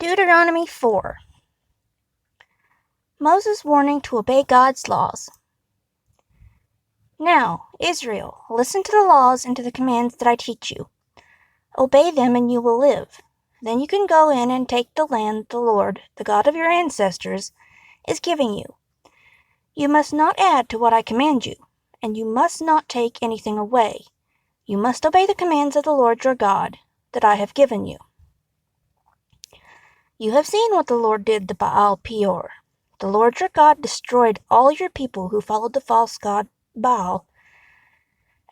Deuteronomy 4. Moses' warning to obey God's laws. Now, Israel, listen to the laws and to the commands that I teach you. Obey them and you will live. Then you can go in and take the land the Lord, the God of your ancestors, is giving you. You must not add to what I command you, and you must not take anything away. You must obey the commands of the Lord your God that I have given you. You have seen what the Lord did to Baal Peor. The Lord your God destroyed all your people who followed the false god Baal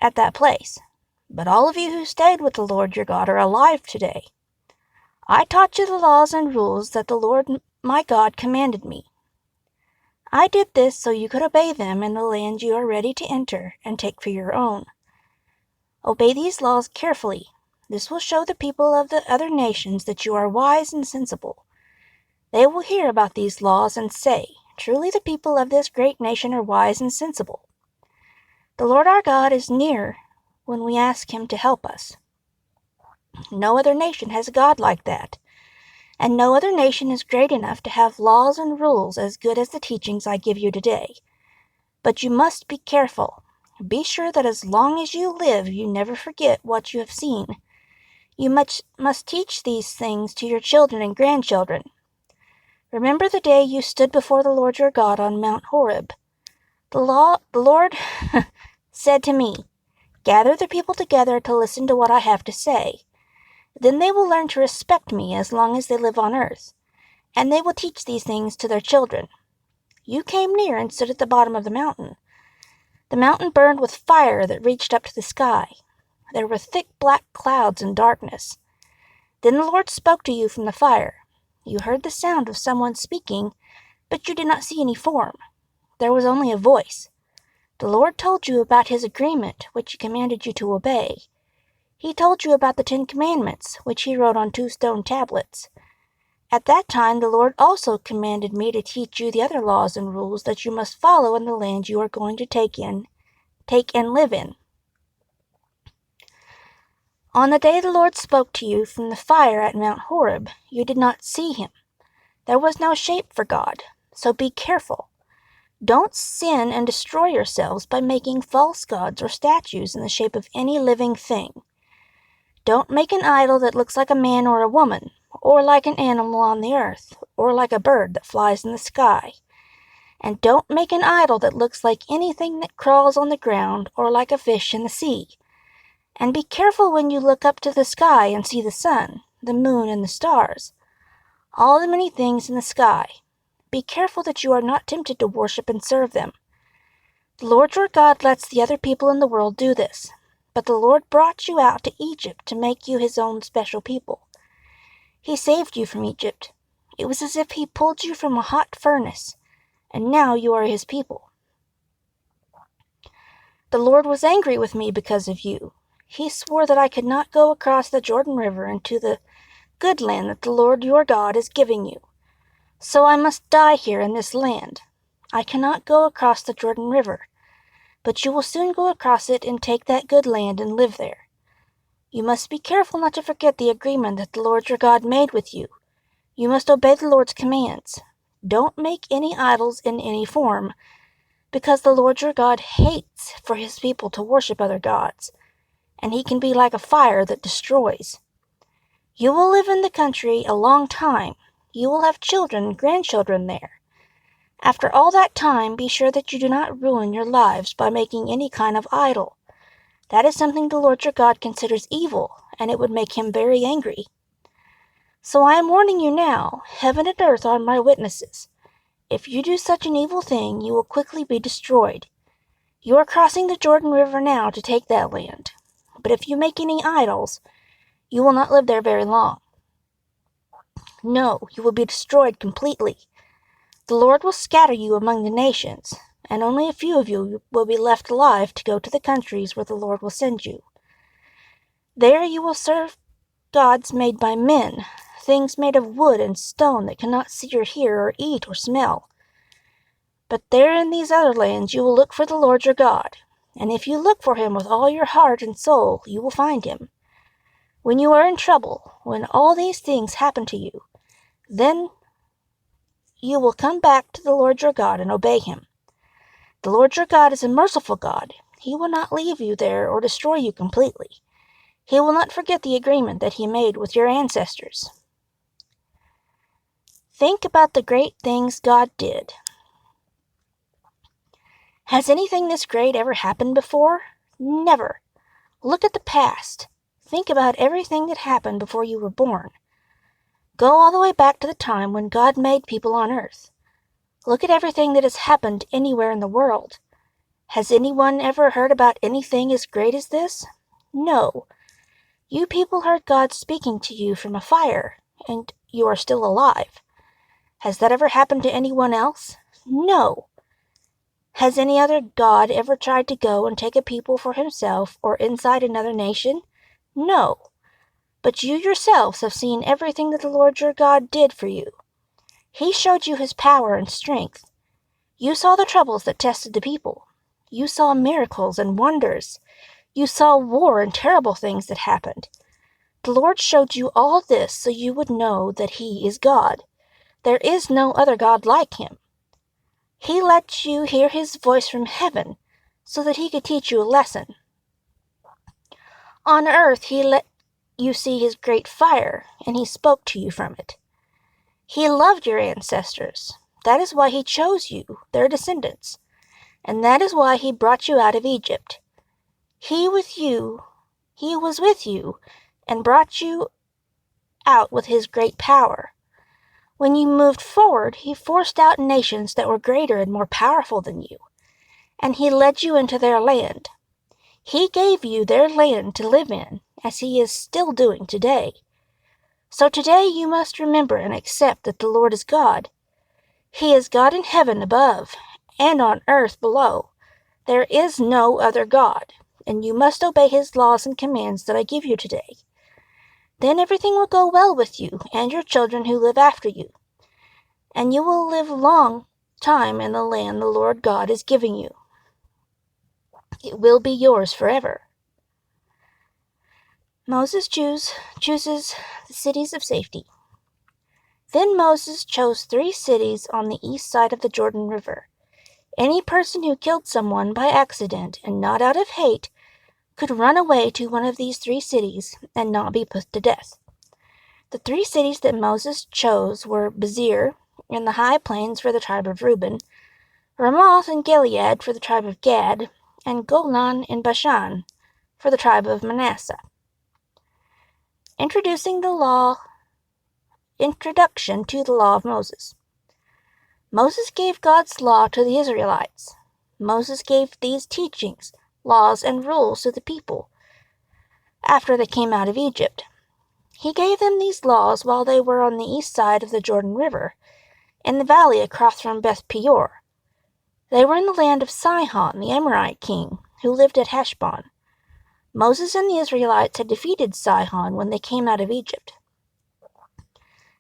at that place. But all of you who stayed with the Lord your God are alive today. I taught you the laws and rules that the Lord my God commanded me. I did this so you could obey them in the land you are ready to enter and take for your own. Obey these laws carefully. This will show the people of the other nations that you are wise and sensible. They will hear about these laws and say, "Truly the people of this great nation are wise and sensible." The Lord our God is near when we ask Him to help us. No other nation has a God like that, and no other nation is great enough to have laws and rules as good as the teachings I give you today. But you must be careful. Be sure that as long as you live, you never forget what you have seen. You must teach these things to your children and grandchildren. Remember the day you stood before the Lord your God on Mount Horeb. The Lord said to me, "Gather the people together to listen to what I have to say. Then they will learn to respect me as long as they live on earth, and they will teach these things to their children." You came near and stood at the bottom of the mountain. The mountain burned with fire that reached up to the sky. There were thick black clouds and darkness. Then the Lord spoke to you from the fire. You heard the sound of someone speaking, but you did not see any form. There was only a voice. The Lord told you about His agreement, which He commanded you to obey. He told you about the 10 Commandments, which He wrote on 2 stone tablets. At that time the Lord also commanded me to teach you the other laws and rules that you must follow in the land you are going to take and live in. On the day the Lord spoke to you from the fire at Mount Horeb, you did not see Him. There was no shape for God, so be careful. Don't sin and destroy yourselves by making false gods or statues in the shape of any living thing. Don't make an idol that looks like a man or a woman, or like an animal on the earth, or like a bird that flies in the sky. And don't make an idol that looks like anything that crawls on the ground or like a fish in the sea. And be careful when you look up to the sky and see the sun, the moon, and the stars, all the many things in the sky. Be careful that you are not tempted to worship and serve them. The Lord your God lets the other people in the world do this, but the Lord brought you out to Egypt to make you His own special people. He saved you from Egypt. It was as if He pulled you from a hot furnace, and now you are His people. The Lord was angry with me because of you. He swore that I could not go across the Jordan River into the good land that the Lord your God is giving you. So I must die here in this land. I cannot go across the Jordan River, but you will soon go across it and take that good land and live there. You must be careful not to forget the agreement that the Lord your God made with you. You must obey the Lord's commands. Don't make any idols in any form, because the Lord your God hates for His people to worship other gods, and He can be like a fire that destroys. You will live in the country a long time. You will have children and grandchildren there. After all that time, be sure that you do not ruin your lives by making any kind of idol. That is something the Lord your God considers evil, and it would make Him very angry. So I am warning you now, heaven and earth are my witnesses. If you do such an evil thing, you will quickly be destroyed. You are crossing the Jordan River now to take that land. But if you make any idols, you will not live there very long. No, you will be destroyed completely. The Lord will scatter you among the nations, and only a few of you will be left alive to go to the countries where the Lord will send you. There you will serve gods made by men, things made of wood and stone that cannot see or hear or eat or smell. But there in these other lands you will look for the Lord your God, and if you look for Him with all your heart and soul, you will find Him. When you are in trouble, when all these things happen to you, Then you will come back to the Lord your God and obey him. The Lord your God is a merciful God. He will not leave you there or destroy you completely. He will not forget the agreement that he made with your ancestors. Think about the great things God did. Has anything this great ever happened before? Never. Look at the past. Think about everything that happened before you were born. Go all the way back to the time when God made people on earth. Look at everything that has happened anywhere in the world. Has anyone ever heard about anything as great as this? No. You people heard God speaking to you from a fire, and you are still alive. Has that ever happened to anyone else? No. Has any other god ever tried to go and take a people for himself or inside another nation? No. But you yourselves have seen everything that the Lord your God did for you. He showed you his power and strength. You saw the troubles that tested the people. You saw miracles and wonders. You saw war and terrible things that happened. The Lord showed you all this so you would know that he is God. There is no other God like him. He let you hear his voice from heaven so that he could teach you a lesson. On earth he let you see his great fire, and he spoke to you from it. He loved your ancestors. That is why he chose you, their descendants, and that is why he brought you out of Egypt. He was with you, and brought you out with his great power. When you moved forward, he forced out nations that were greater and more powerful than you, and he led you into their land. He gave you their land to live in, as he is still doing today. So today you must remember and accept that the Lord is God. He is God in heaven above, and on earth below. There is no other God, and you must obey his laws and commands that I give you today. Then everything will go well with you and your children who live after you, and you will live a long time in the land the Lord God is giving you. It will be yours forever. Moses chooses the cities of safety. Then Moses chose 3 cities on the east side of the Jordan River. Any person who killed someone by accident and not out of hate could run away to one of these 3 cities and not be put to death. The 3 cities that Moses chose were Bezir in the high plains for the tribe of Reuben, Ramoth in Gilead for the tribe of Gad, and Golan in Bashan for the tribe of Manasseh. Introduction to the law of Moses. Moses gave God's law to the Israelites. Moses gave these teachings, laws, and rules to the people after they came out of Egypt. He gave them these laws while they were on the east side of the Jordan River, in the valley across from Beth Peor. They were in the land of Sihon, the Amorite king, who lived at Heshbon. Moses and the Israelites had defeated Sihon when they came out of Egypt.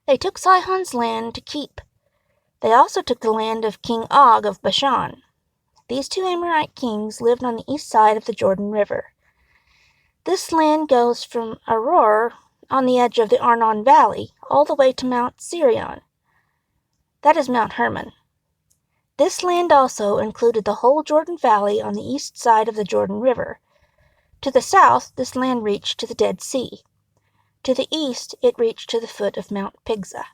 They took Sihon's land to keep. They also took the land of King Og of Bashan. These 2 Amorite kings lived on the east side of the Jordan River. This land goes from Aroer on the edge of the Arnon Valley all the way to Mount Sirion. That is Mount Hermon. This land also included the whole Jordan Valley on the east side of the Jordan River. To the south, this land reached to the Dead Sea. To the east, it reached to the foot of Mount Pisgah.